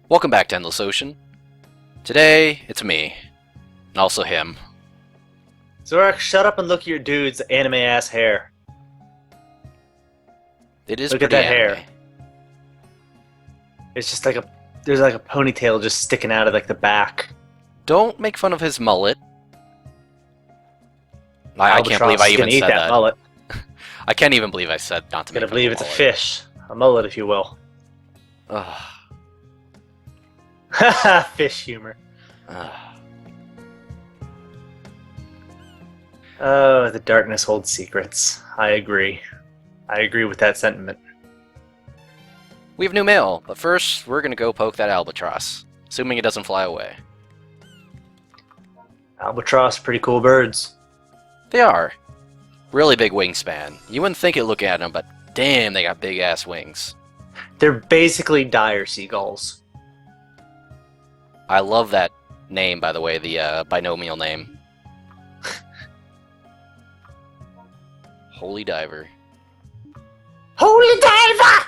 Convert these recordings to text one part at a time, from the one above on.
Welcome back to Endless Ocean. Today, it's me. And also him. Zorak, shut up and look at your dude's anime-ass hair. It is Look at pretty that anime. hair. It's just like there's like a ponytail just sticking out of like the back. Don't make fun of his mullet. I can't Albatross believe I is even gonna eat said that that. mullet. I can't even believe I said not to make Gonna fun believe of it's a mullet. fish. A mullet, if you will. Ugh. Haha, fish humor. Ugh. Oh, the darkness holds secrets. I agree. I agree with that sentiment. We have new mail, but first we're gonna go poke that albatross. Assuming it doesn't fly away. Albatross, pretty cool birds. They are. Really big wingspan. You wouldn't think it looking at them, but damn, they got big ass wings. They're basically dire seagulls. I love that name, by the way, the binomial name. Holy diver. Holy diver!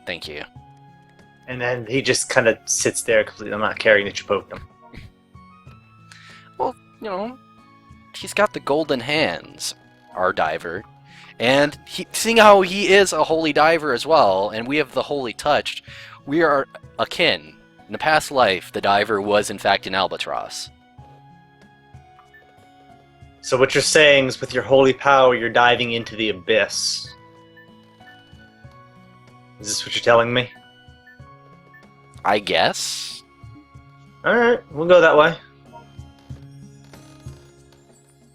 Thank you. And then he just kind of sits there completely not caring that you poked him. Well, you know, he's got the golden hands, our diver. And seeing how he is a holy diver as well, and we have the holy touch, we are akin. In the past life, the diver was in fact an albatross. So what you're saying is with your holy power, you're diving into the abyss. Is this what you're telling me? I guess? Alright, we'll go that way.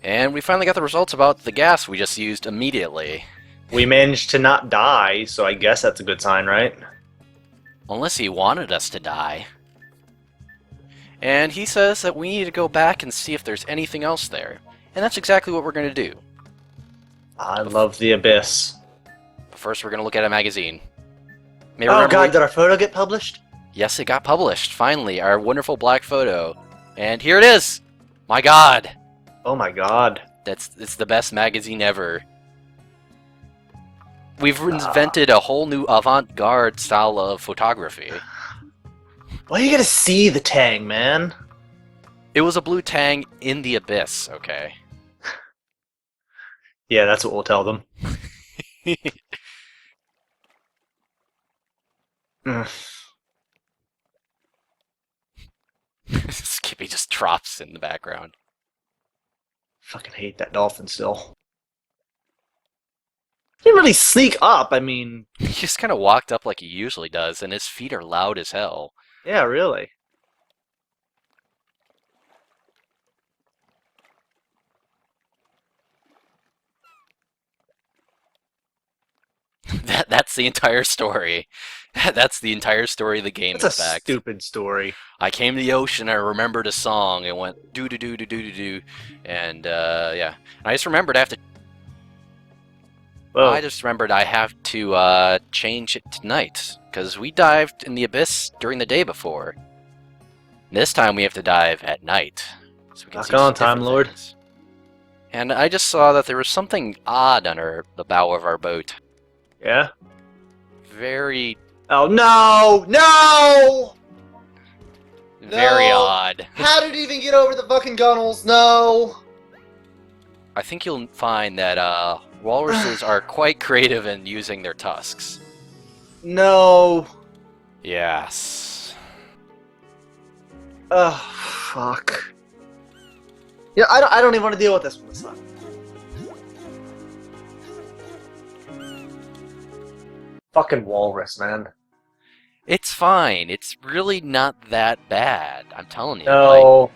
And we finally got the results about the gas we just used immediately. We managed to not die, so I guess that's a good sign, right? Unless he wanted us to die. And he says that we need to go back and see if there's anything else there. And that's exactly what we're going to do. I love the abyss. But first we're going to look at a magazine. Oh god, did our photo get published? Yes, it got published, finally, our wonderful black photo. And here it is! My god! Oh my god. It's the best magazine ever. We've invented a whole new avant-garde style of photography. Why are you gonna see the tang, man? It was a blue tang in the abyss, okay? Yeah, that's what we'll tell them. Skippy just drops in the background. Fucking hate that dolphin still. He didn't really sneak up, I mean... He just kind of walked up like he usually does, and his feet are loud as hell. Yeah, really. That's the entire story. That's the entire story of the game, That's in a fact. stupid story. I came to the ocean, I remembered a song, it went do-do-do-do-do-do-do, and, yeah. And I just remembered I have to... Whoa. I just remembered I have to, change it tonight, because we dived in the abyss during the day before. This time we have to dive at night. So we can Rock see on, some Time different Lord. things. And I just saw that there was something odd under the bow of our boat. Yeah? Very, Oh, no! No! very No! odd. How did it even get over the fucking gunnels? No! I think you'll find that walruses are quite creative in using their tusks. No! Yes. Oh, fuck. Yeah, I don't even want to deal with this one this time. Fucking walrus, man. It's fine. It's really not that bad. I'm telling you. No.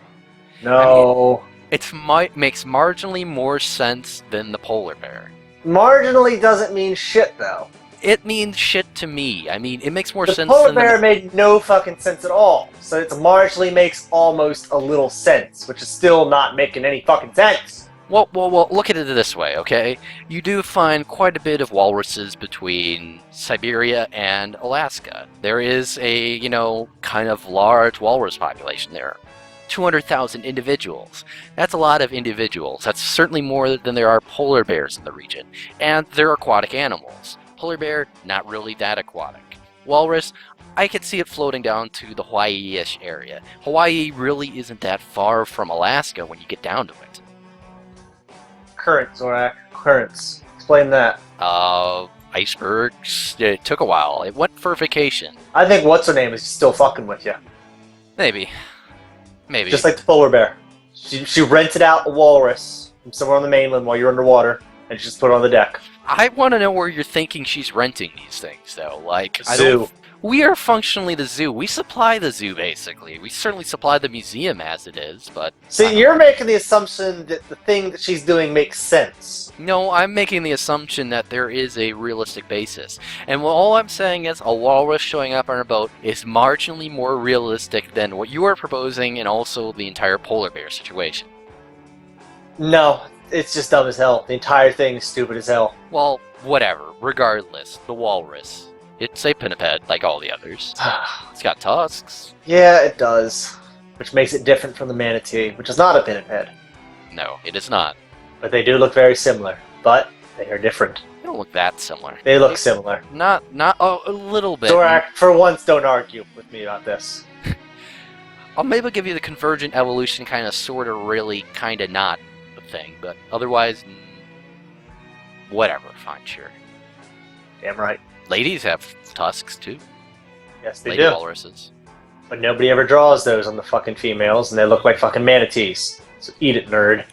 No. It makes marginally more sense than the polar bear. Marginally doesn't mean shit, though. It means shit to me. I mean, it makes more The sense polar than bear made no fucking sense at all. So it marginally makes almost a little sense, which is still not making any fucking sense. Well, look at it this way, okay? You do find quite a bit of walruses between Siberia and Alaska. There is a, kind of large walrus population there. 200,000 individuals. That's a lot of individuals. That's certainly more than there are polar bears in the region. And they're aquatic animals. Polar bear, not really that aquatic. Walrus, I could see it floating down to the Hawaii-ish area. Hawaii really isn't that far from Alaska when you get down to it. Currents, Zorak. Currents. Explain that. Icebergs. It took a while. It went for vacation. I think what's-her-name is still fucking with you. Maybe. Maybe. Just like the polar bear. She rented out a walrus from somewhere on the mainland while you're underwater, and she just put it on the deck. I want to know where you're thinking she's renting these things, though. Like, Zoo. We are functionally the zoo. We supply the zoo, basically. We certainly supply the museum as it is, but... See, you're making the assumption that the thing that she's doing makes sense. No, I'm making the assumption that there is a realistic basis. And all I'm saying is a walrus showing up on a boat is marginally more realistic than what you are proposing and also the entire polar bear situation. No, it's just dumb as hell. The entire thing is stupid as hell. Well, whatever. Regardless, the walrus. It's a pinniped, like all the others. It's got tusks. Yeah, it does. Which makes it different from the manatee, which is not a pinniped. No, it is not. But they do look very similar. But they are different. They don't look that similar. They look similar. Not a little bit. Zorak, for once, don't argue with me about this. I'll maybe give you the convergent evolution kind of, sort of, really, kind of not thing, but otherwise, whatever. Fine, sure. Damn right. Ladies have tusks too. Yes, they Lady do. walruses. But nobody ever draws those on the fucking females, and they look like fucking manatees. So eat it, nerd.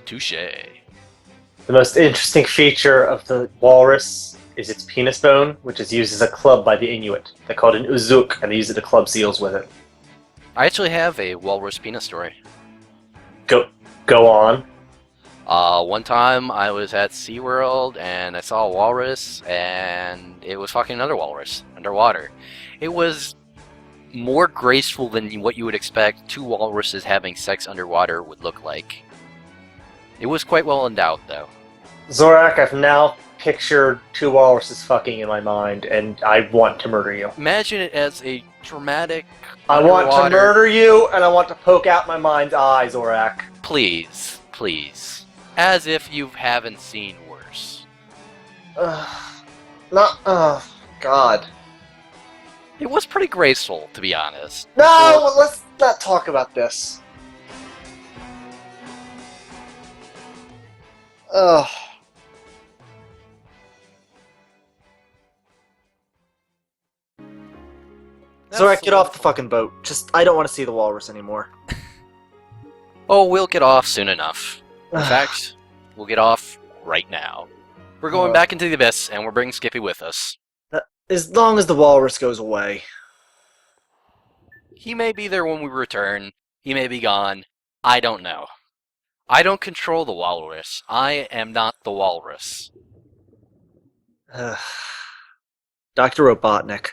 Touche. The most interesting feature of the walrus is its penis bone, which is used as a club by the Inuit. They call it an uzuk, and they use it to club seals with it. I actually have a walrus penis story. Go on. One time I was at SeaWorld and I saw a walrus and it was fucking another walrus underwater. It was more graceful than what you would expect two walruses having sex underwater would look like. It was quite well endowed, though. Zorak, I've now pictured two walruses fucking in my mind, and I want to murder you. Imagine it as a dramatic I want to murder you, and I want to poke out my mind's eye, Zorak. Please, please. As if you haven't seen worse. God. It was pretty graceful, to be honest. No, let's not talk about this. Ugh. Zorak, get off the fucking boat. I don't want to see the walrus anymore. Oh, we'll get off soon enough. In fact, we'll get off right now. We're going back into the abyss, and we're bringing Skippy with us. As long as the walrus goes away. He may be there when we return. He may be gone. I don't know. I don't control the walrus. I am not the walrus. Dr. Robotnik.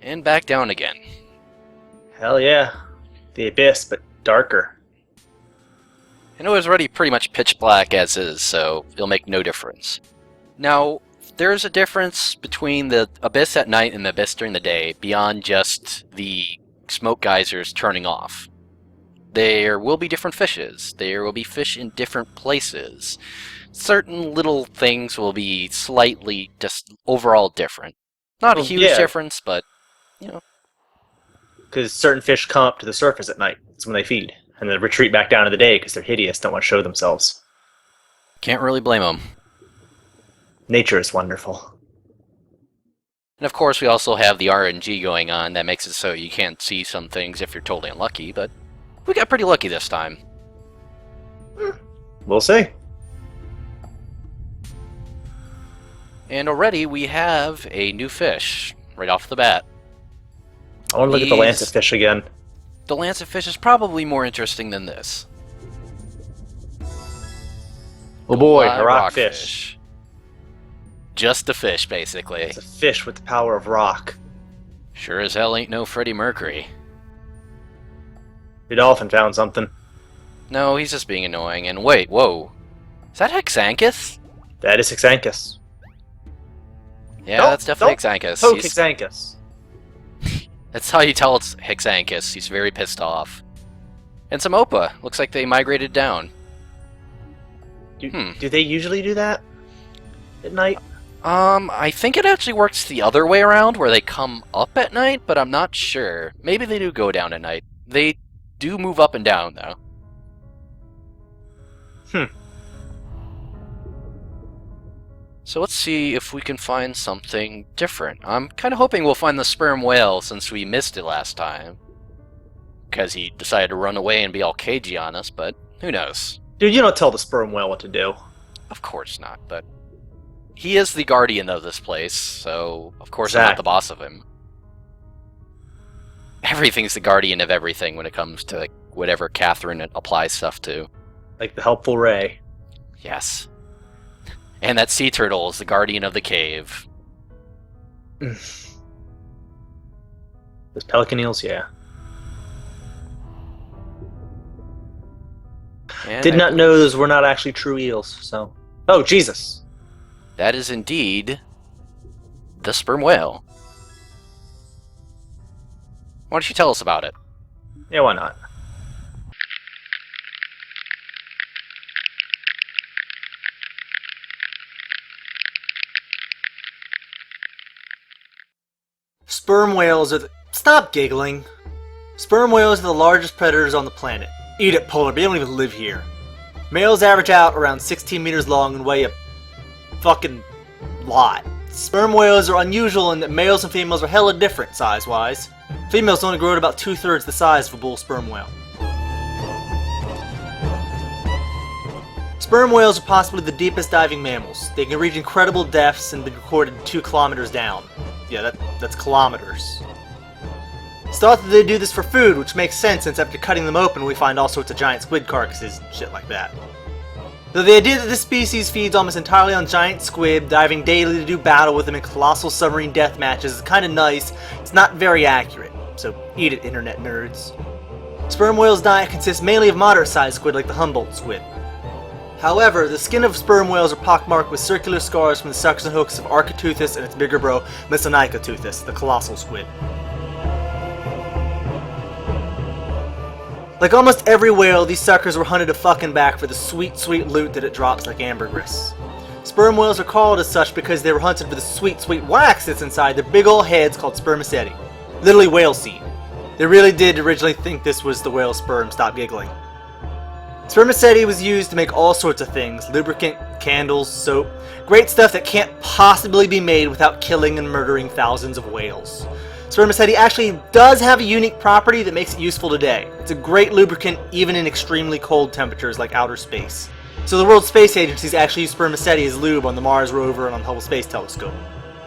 And back down again. Hell yeah. The abyss, but darker. And it was already pretty much pitch black as is, so it'll make no difference. Now, there's a difference between the abyss at night and the abyss during the day, beyond just the smoke geysers turning off. There will be different fishes. There will be fish in different places. Certain little things will be slightly just overall different. Not a huge difference, but, you know. Because certain fish come up to the surface at night. That's when they feed. And then retreat back down in the day because they're hideous, don't want to show themselves. Can't really blame them. Nature is wonderful. And of course we also have the RNG going on that makes it so you can't see some things if you're totally unlucky, but we got pretty lucky this time. We'll see. And already we have a new fish, right off the bat. I want to look at the Lancet Fish again. The Lancet Fish is probably more interesting than this. Oh boy, a rockfish. Just a fish, basically. It's a fish with the power of rock. Sure as hell ain't no Freddie Mercury. The dolphin found something. No, he's just being annoying. And wait, whoa. Is that Hexanchus? That is Hexanchus. Yeah, that's definitely Hexanchus. Poke Hexanchus. That's how you tell it's Hexanchus. He's very pissed off. And some Opa. Looks like they migrated down. Do they usually do that at night? I think it actually works the other way around, where they come up at night, but I'm not sure. Maybe they do go down at night. They do move up and down, though. So let's see if we can find something different. I'm kind of hoping we'll find the sperm whale, since we missed it last time. Because he decided to run away and be all cagey on us, but who knows? Dude, you don't tell the sperm whale what to do. Of course not, but he is the guardian of this place, so of course I'm not the boss of him. Everything's the guardian of everything when it comes to whatever Catherine applies stuff to. Like the helpful ray. Yes. And that sea turtle is the guardian of the cave. Those pelican eels, yeah. And Did not know those were not actually true eels, so... Oh, Jesus! That is indeed the sperm whale. Why don't you tell us about it? Yeah, why not? Sperm whales are the... Stop giggling! Sperm whales are the largest predators on the planet. Eat it, polar, they don't even live here. Males average out around 16 meters long and weigh a fucking lot. Sperm whales are unusual in that males and females are hella different size-wise. Females only grow at about 2/3 the size of a bull sperm whale. Sperm whales are possibly the deepest diving mammals. They can reach incredible depths and be recorded 2 kilometers down. Yeah, that's kilometers. It's thought that they do this for food, which makes sense since after cutting them open we find all sorts of giant squid carcasses and shit like that. Though the idea that this species feeds almost entirely on giant squid, diving daily to do battle with them in colossal submarine death matches is kinda nice, it's not very accurate, so eat it, internet nerds. Sperm whales' diet consists mainly of moderate-sized squid like the Humboldt squid. However, the skin of sperm whales are pockmarked with circular scars from the suckers and hooks of Architeuthis and its bigger bro, Misonaichoteuthis, the colossal squid. Like almost every whale, these suckers were hunted a fucking back for the sweet, sweet loot that it drops like ambergris. Sperm whales are called as such because they were hunted for the sweet, sweet wax that's inside their big ol' heads called spermaceti. Literally whale seed. They really did originally think this was the whale's sperm, stop giggling. Spermaceti was used to make all sorts of things, lubricant, candles, soap, great stuff that can't possibly be made without killing and murdering thousands of whales. Spermaceti actually does have a unique property that makes it useful today. It's a great lubricant even in extremely cold temperatures like outer space. So the World Space Agencies actually use spermaceti as lube on the Mars rover and on the Hubble Space Telescope.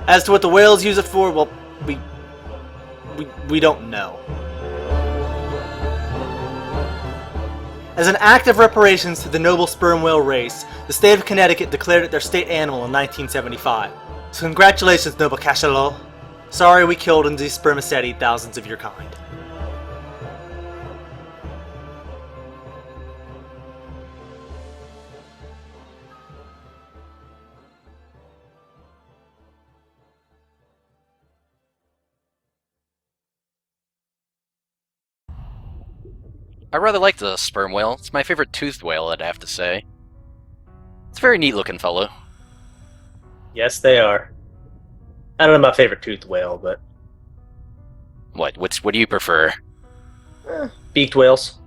As to what the whales use it for, well, we don't know. As an act of reparations to the noble sperm whale race, the state of Connecticut declared it their state animal in 1975. So congratulations, noble cachalot. Sorry we killed and despermaceti thousands of your kind. I rather like the sperm whale. It's my favorite toothed whale, I'd have to say. It's a very neat looking fellow. Yes, they are. I don't know my favorite toothed whale, but... What do you prefer? Beaked whales.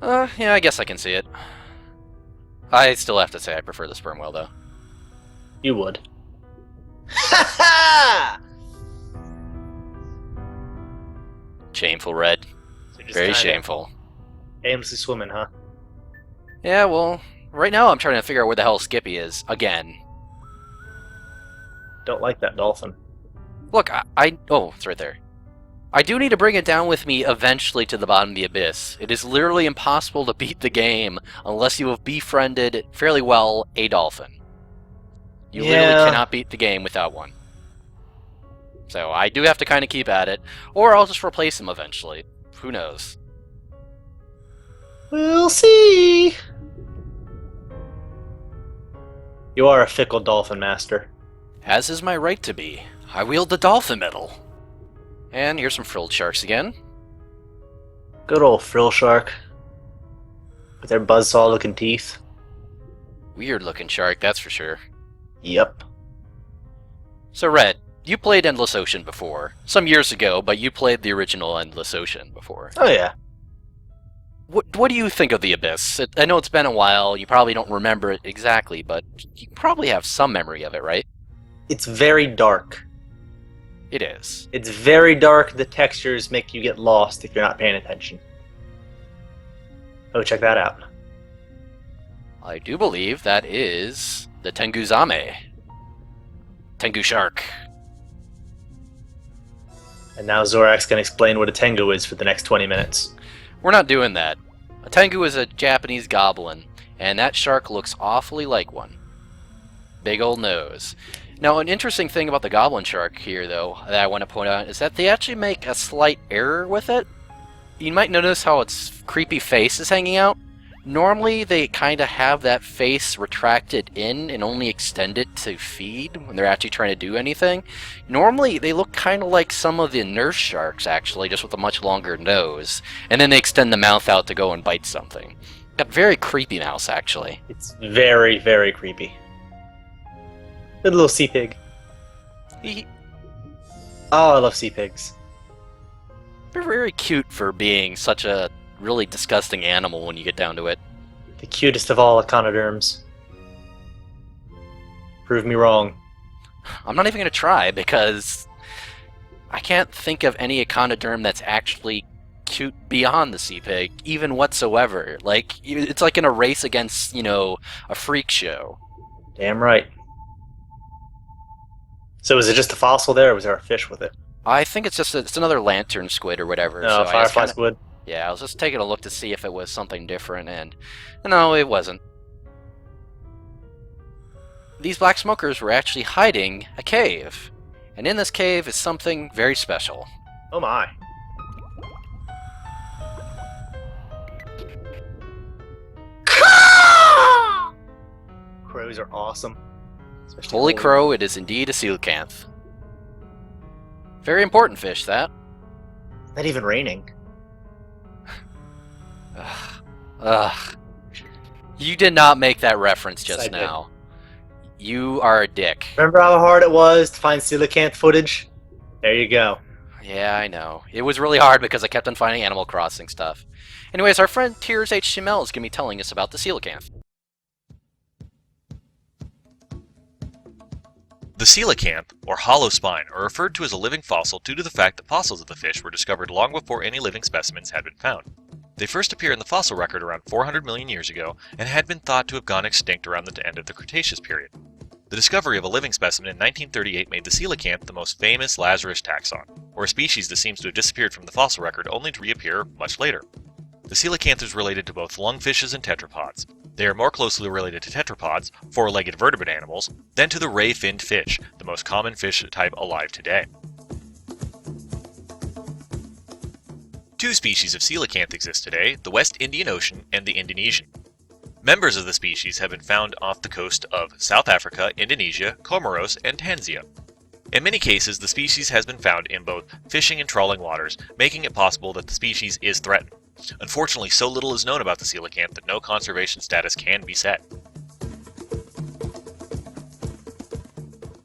Yeah, I guess I can see it. I still have to say I prefer the sperm whale, though. You would. Ha ha! Shameful, Red. So just Very kinda shameful. aimlessly swimming, huh? Yeah, well, right now I'm trying to figure out where the hell Skippy is, again. Don't like that dolphin. Look, oh, it's right there. I do need to bring it down with me eventually to the bottom of the abyss. It is literally impossible to beat the game unless you have befriended fairly well a dolphin. You literally cannot beat the game without one. So I do have to kind of keep at it, or I'll just replace him eventually. Who knows? We'll see! You are a fickle dolphin master. As is my right to be. I wield the dolphin medal. And here's some frilled sharks again. Good old frill shark. With their buzzsaw looking teeth. Weird looking shark, that's for sure. Yep. So Red, you played Endless Ocean before. Some years ago, but you played the original Endless Ocean before. Oh yeah. What do you think of the Abyss? I know it's been a while, you probably don't remember it exactly, but you probably have some memory of it, right? It's very dark. It is. It's very dark. The textures make you get lost if you're not paying attention. Oh, check that out. I do believe that is the Tengu Zame. Tengu Shark. And now Zorak's going to explain what a Tengu is for the next 20 minutes. We're not doing that. A Tengu is a Japanese goblin, and that shark looks awfully like one. Big old nose. Now, an interesting thing about the goblin shark here, though, that I want to point out, is that they actually make a slight error with it. You might notice how its creepy face is hanging out. Normally, they kind of have that face retracted in and only extend it to feed when they're actually trying to do anything. Normally, they look kind of like some of the nurse sharks, actually, just with a much longer nose. And then they extend the mouth out to go and bite something. Got very creepy mouse, actually. It's very, very creepy. Good little sea pig. Oh, I love sea pigs. They're very cute for being such a really disgusting animal when you get down to it. The cutest of all echinoderms. Prove me wrong. I'm not even going to try because I can't think of any echinoderm that's actually cute beyond the sea pig, even whatsoever. Like, it's like in a race against, a freak show. Damn right. So is it just a fossil there, or was there a fish with it? I think it's another lantern squid or whatever. No, so I just firefly kinda- squid. Yeah, I was just taking a look to see if it was something different, and no, it wasn't. These black smokers were actually hiding a cave, and in this cave is something very special. Oh my. Crows are awesome. Especially Holy golden. crow, it is indeed a coelacanth. Very important fish, that. Not even raining. Ugh. You did not make that reference Yes, I just did. now. You are a dick. Remember how hard it was to find coelacanth footage? There you go. Yeah, I know. It was really hard because I kept on finding Animal Crossing stuff. Anyways, our friend Tears HTML is going to be telling us about the coelacanth. The coelacanth, or hollow spine, are referred to as a living fossil due to the fact that fossils of the fish were discovered long before any living specimens had been found. They first appear in the fossil record around 400 million years ago and had been thought to have gone extinct around the end of the Cretaceous period. The discovery of a living specimen in 1938 made the coelacanth the most famous Lazarus taxon, or a species that seems to have disappeared from the fossil record only to reappear much later. The coelacanth is related to both lungfishes and tetrapods. They are more closely related to tetrapods, four-legged vertebrate animals, than to the ray-finned fish, the most common fish type alive today. Two species of coelacanth exist today, the West Indian Ocean and the Indonesian. Members of the species have been found off the coast of South Africa, Indonesia, Comoros, and Tanzania. In many cases, the species has been found in both fishing and trawling waters, making it possible that the species is threatened. Unfortunately, so little is known about the coelacanth that no conservation status can be set.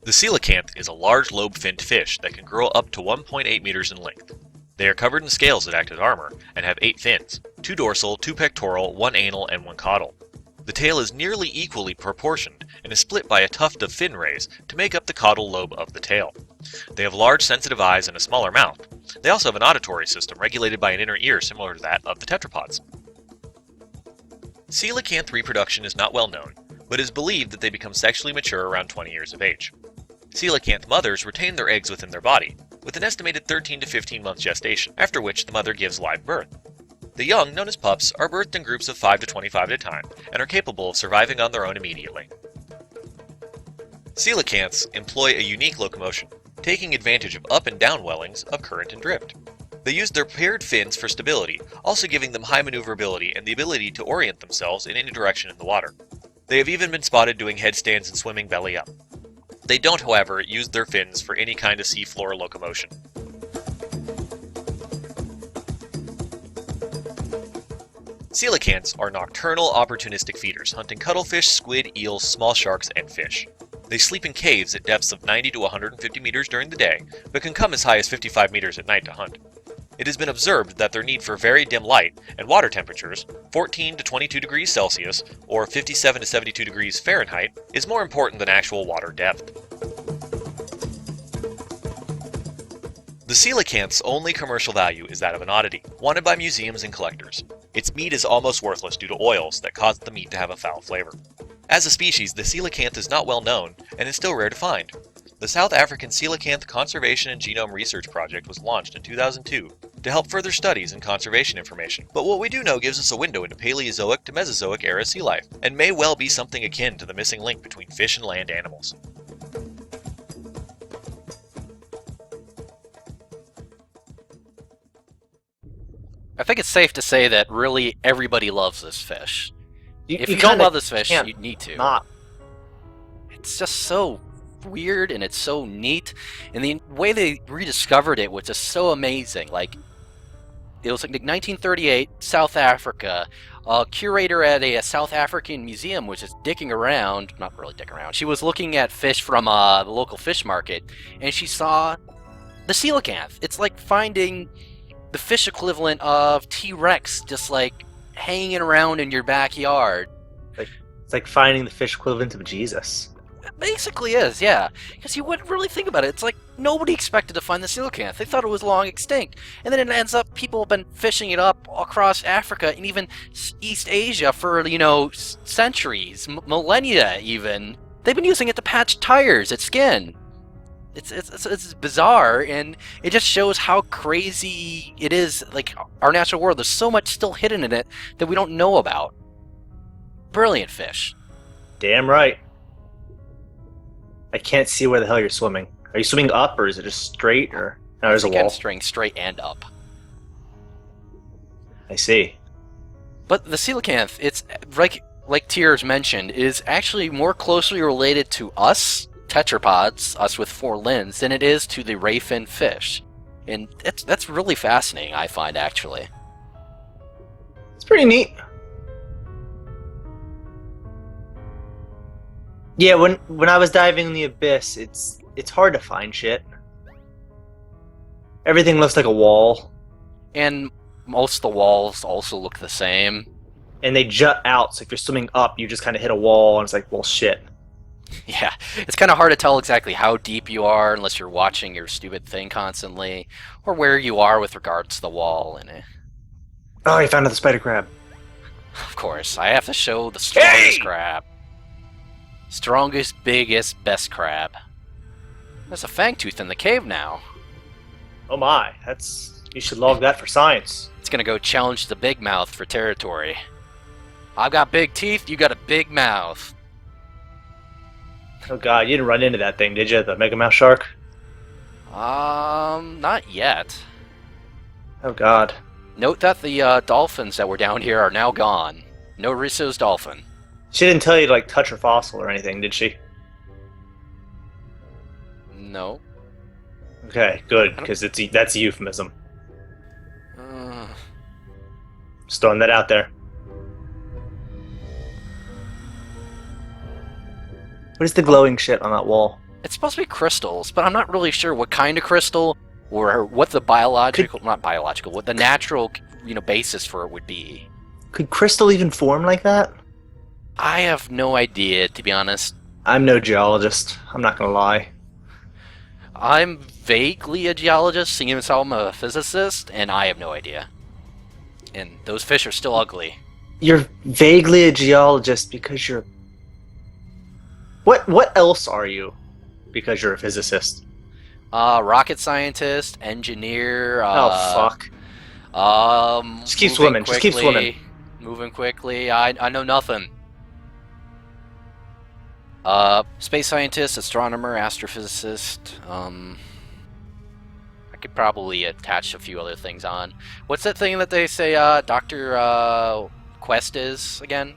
The coelacanth is a large lobe-finned fish that can grow up to 1.8 meters in length. They are covered in scales that act as armor and have 8 fins, 2 dorsal, 2 pectoral, 1 anal, and 1 caudal. The tail is nearly equally proportioned and is split by a tuft of fin rays to make up the caudal lobe of the tail. They have large sensitive eyes and a smaller mouth. They also have an auditory system regulated by an inner ear similar to that of the tetrapods. Coelacanth reproduction is not well known, but it is believed that they become sexually mature around 20 years of age. Coelacanth mothers retain their eggs within their body, with an estimated 13 to 15 months gestation, after which the mother gives live birth. The young, known as pups, are birthed in groups of 5 to 25 at a time, and are capable of surviving on their own immediately. Coelacanths employ a unique locomotion, taking advantage of up and down wellings of current and drift. They use their paired fins for stability, also giving them high maneuverability and the ability to orient themselves in any direction in the water. They have even been spotted doing headstands and swimming belly up. They don't, however, use their fins for any kind of seafloor locomotion. Coelacanths are nocturnal, opportunistic feeders, hunting cuttlefish, squid, eels, small sharks, and fish. They sleep in caves at depths of 90 to 150 meters during the day, but can come as high as 55 meters at night to hunt. It has been observed that their need for very dim light and water temperatures, 14 to 22 degrees Celsius or 57 to 72 degrees Fahrenheit, is more important than actual water depth. The coelacanth's only commercial value is that of an oddity, wanted by museums and collectors. Its meat is almost worthless due to oils that cause the meat to have a foul flavor. As a species, the coelacanth is not well known and is still rare to find. The South African Coelacanth Conservation and Genome Research Project was launched in 2002 to help further studies and conservation information. But what we do know gives us a window into Paleozoic to Mesozoic era sea life, and may well be something akin to the missing link between fish and land animals. I think it's safe to say that really everybody loves this fish. If you don't kinda love this fish, can't you need to. Not. It's just so weird and it's so neat, and the way they rediscovered it was just so amazing. Like, it was like 1938, South Africa. A curator at a South African museum was just dicking around, not really dicking around, she was looking at fish from the local fish market, and she saw the coelacanth. It's like finding the fish equivalent of T-Rex just like hanging around in your backyard. It's like finding the fish equivalent of Jesus. It basically is, yeah. Because you wouldn't really think about it. It's like nobody expected to find the coelacanth. They thought it was long extinct. And then it ends up, people have been fishing it up across Africa and even East Asia for, centuries, millennia even. They've been using it to patch tires, its skin. It's bizarre, and it just shows how crazy it is, like, our natural world. There's so much still hidden in it that we don't know about. Brilliant fish. Damn right. I can't see where the hell you're swimming. Are you swimming up, or is it just straight, or no, there's a Again, wall? string straight and up. I see. But the coelacanth, it's like Tiers mentioned, is actually more closely related to us tetrapods, us with four limbs, than it is to the rayfin fish. And that's really fascinating, I find, actually. It's pretty neat. Yeah, when I was diving in the abyss, it's hard to find shit. Everything looks like a wall, And most of the walls also look the same. and they jut out. So if you're swimming up, you just kind of hit a wall, and it's like, well, shit. Yeah, it's kind of hard to tell exactly how deep you are unless you're watching your stupid thing constantly, or where you are with regards to the wall. And Oh, you found the spider crab. of course, I have to show the strongest Hey! crab. Strongest, biggest, best crab. There's a fangtooth in the cave now. Oh my, you should log that for science. It's gonna go challenge the big mouth for territory. I've got big teeth, you got a big mouth. Oh god, you didn't run into that thing, did you? The Megamouth Shark? Not yet. Oh god. Note that the dolphins that were down here are now gone. No Risso's dolphin. She didn't tell you to, touch her fossil or anything, did she? No. Okay, good, because that's a euphemism. Uh, Just throwing that out there. What is the glowing shit on that wall? it's supposed to be crystals, but I'm not really sure what kind of crystal or what the what the natural, basis for it would be. Could crystal even form like that? I have no idea, to be honest. I'm no geologist. I'm not gonna lie. I'm vaguely a geologist, seeing as how I'm a physicist, and I have no idea. And those fish are still ugly. You're vaguely a geologist because you're... What else are you? Because you're a physicist. Rocket scientist, engineer. Oh, fuck. Just keep swimming. Just keep swimming. Moving quickly. I know nothing. Space scientist, astronomer, astrophysicist. I could probably attach a few other things on. What's that thing that they say Dr. Quest is again?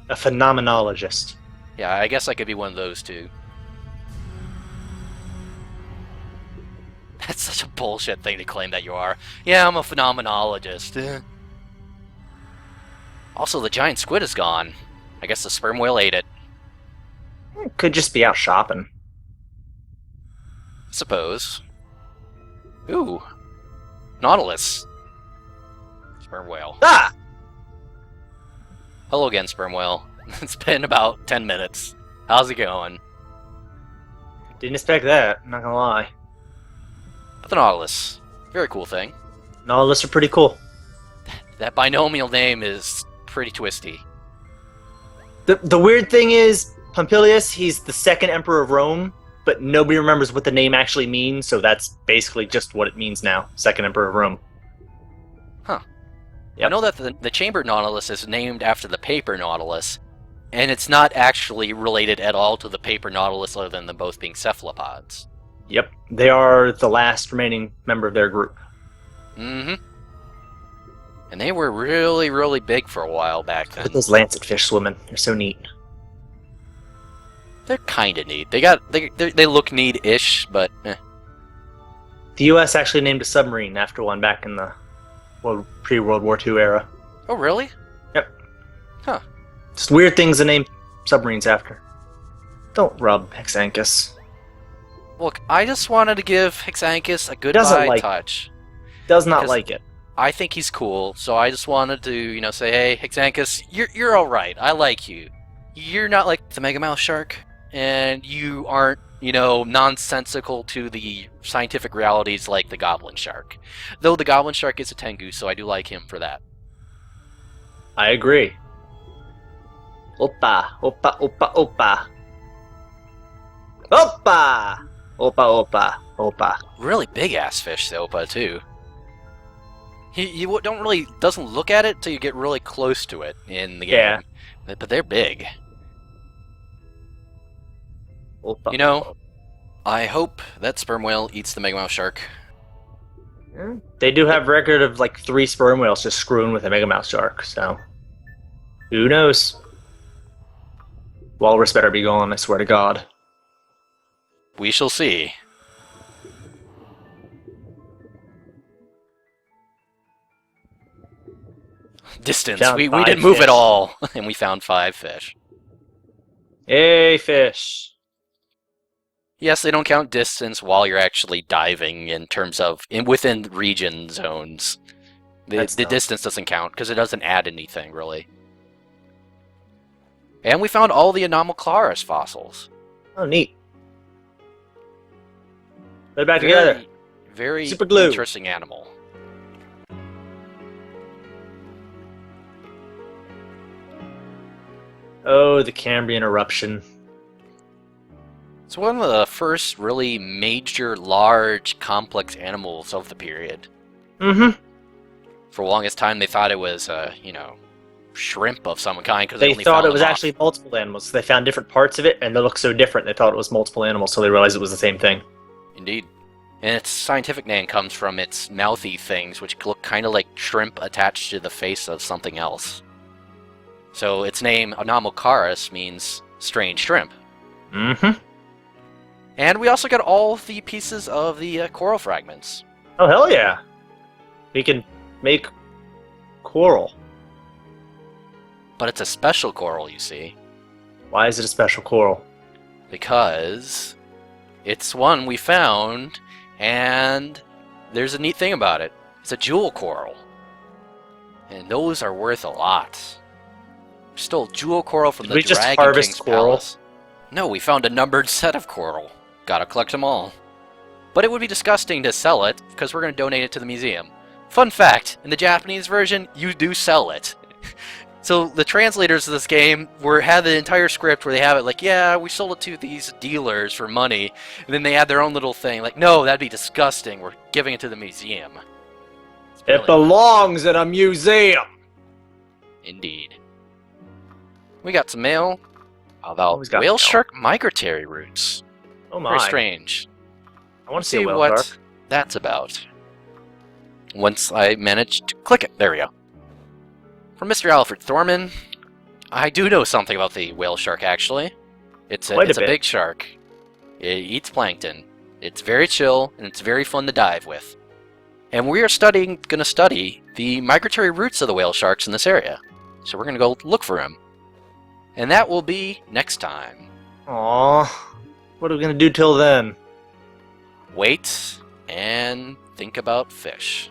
A phenomenologist. Yeah, I guess I could be one of those too. That's such a bullshit thing to claim that you are. Yeah, I'm a phenomenologist. Also, the giant squid is gone. I guess the sperm whale ate it. Could just be out shopping. I suppose. Ooh. Nautilus. Sperm whale. Ah! Hello again, sperm whale. It's been about 10 minutes. How's it going? Didn't expect that, I'm not gonna lie. But the Nautilus. Very cool thing. Nautilus are pretty cool. That binomial name is pretty twisty. The weird thing is, Pompilius, he's the second emperor of Rome, but nobody remembers what the name actually means, so that's basically just what it means now. Second emperor of Rome. Huh. Yep. I know that the chambered Nautilus is named after the paper Nautilus, and it's not actually related at all to the paper Nautilus other than them both being cephalopods. Yep, they are the last remaining member of their group. Mm-hmm. And they were really, really big for a while back then. Look at those Lancet Fish swimming. They're so neat. They're kind of neat. They look neat-ish, but eh. The U.S. actually named a submarine after one back in the pre-World War II era. Oh, really? Yep. Huh. Just weird things to name submarines after. Don't rub Hexanchus. Look, I just wanted to give Hexanchus a Doesn't goodbye like touch. Does not Because- like it. I think he's cool, so I just wanted to, say, hey, Hexanchus, you're all right. I like you. You're not like the Megamouth Shark, and you aren't, nonsensical to the scientific realities like the Goblin Shark. Though the Goblin Shark is a Tengu, so I do like him for that. I agree. Oppa, oppa, oppa, oppa. Oppa! Oppa, oppa, oppa. Really big-ass fish, the Oppa, too. You doesn't look at it till you get really close to it in the game. Yeah. But they're big. Oppa. I hope that sperm whale eats the Megamouth Shark. They do have record of like 3 sperm whales just screwing with a Megamouth Shark, so who knows? Walrus better be gone, I swear to God. We shall see. Distance. Found We 5 didn't move fish. at all, and we found 5 fish. Hey, fish. Yes, they don't count distance while you're actually diving in terms of within region zones. The That's dumb. distance doesn't count because it doesn't add anything really. And we found all the Anomalocaris fossils. Oh, neat. Put it back together. Very Super glue. interesting animal. Oh, the Cambrian eruption. It's one of the first really major, large, complex animals of the period. Mm-hmm. For the longest time, they thought it was, shrimp of some kind because They only thought found it was them off. actually multiple animals. They found different parts of it, and they looked so different, they thought it was multiple animals, so they realized it was the same thing. Indeed. And its scientific name comes from its mouthy things, which look kind of like shrimp attached to the face of something else. So its name, Anomalocaris, means strange shrimp. Mm-hmm. And we also got all the pieces of the coral fragments. Oh, hell yeah. We can make coral. But it's a special coral, you see. Why is it a special coral? Because it's one we found, and there's a neat thing about it. It's a jewel coral. And those are worth a lot. We stole jewel coral from Did the we just Dragon harvest King's coral? palace. No, we found a numbered set of coral. Gotta collect them all. But it would be disgusting to sell it, because we're going to donate it to the museum. Fun fact, in the Japanese version, you do sell it. So the translators of this game had the entire script where they have it like, yeah, we sold it to these dealers for money, and then they add their own little thing, like, no, that'd be disgusting, we're giving it to the museum. It's It brilliant. belongs in a museum! Indeed. We got some mail about Always got whale mail. shark migratory routes. Oh my. Very strange. I want Let's to see a see whale what shark. that's about. Once I managed to click it. There we go. From Mr. Alfred Thorman, I do know something about the whale shark, actually. It's a Quite a bit. big shark. It eats plankton. It's very chill, and it's very fun to dive with. And we are going to study the migratory routes of the whale sharks in this area. So we're going to go look for him. And that will be next time. Aw. What are we gonna do till then? Wait and think about fish.